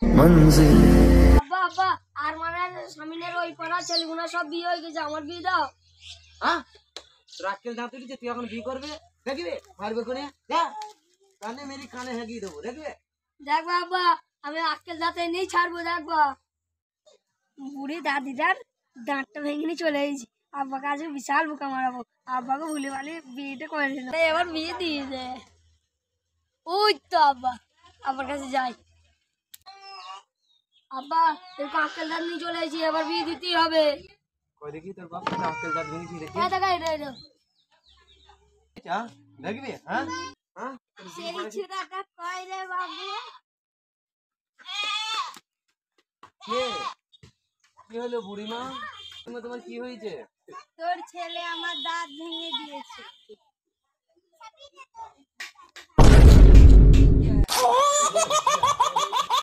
मंजिल। আব্বা আব্বা আর মানে সামিনের ওই পাড়া ছেলেগুলো সব বিয়ে হয়ে গেছে, আমার বিয়ে দাও। হ্যাঁ তোর আজকাল দাঁত উঠেছে, তুই এখন বিয়ে করবে? দেখবে মারবে কোনে, যা কানে মেরি কানে হেগিয়ে দেবো, দেখবে? দেখবা আব্বা, আমি আজকাল যাতে নেই ছাড়বো, দেখবা বুড়ি দাদিটার দাঁতটা ভেঙে নিয়ে চলে এসেছি। আব্বাকে আজকে বিশাল বোকা মারাবো। আব্বাকে ভুলে ভালে বিয়েটা করে দিল, এবার বিয়ে দিয়ে দে। ওই তো আব্বা, আব্বার কাছে যাই। আব্বা এরকম আজকাল দাঁত নিয়ে চলে এসেছি, এবার বিয়ে দিতেই হবে। কই দেখি তোর বাপ আজকাল দাঁত ভেঙেছি, দেখি এই দেখা এটা এটা যা দেখবি। হ্যাঁ হ্যাঁ সেই ছেলেটা কয় রে বাবু? কি হলো বুড়িমা, তোমার কি হয়েছে? তোর ছেলে আমার দাঁত ভেঙে দিয়েছে।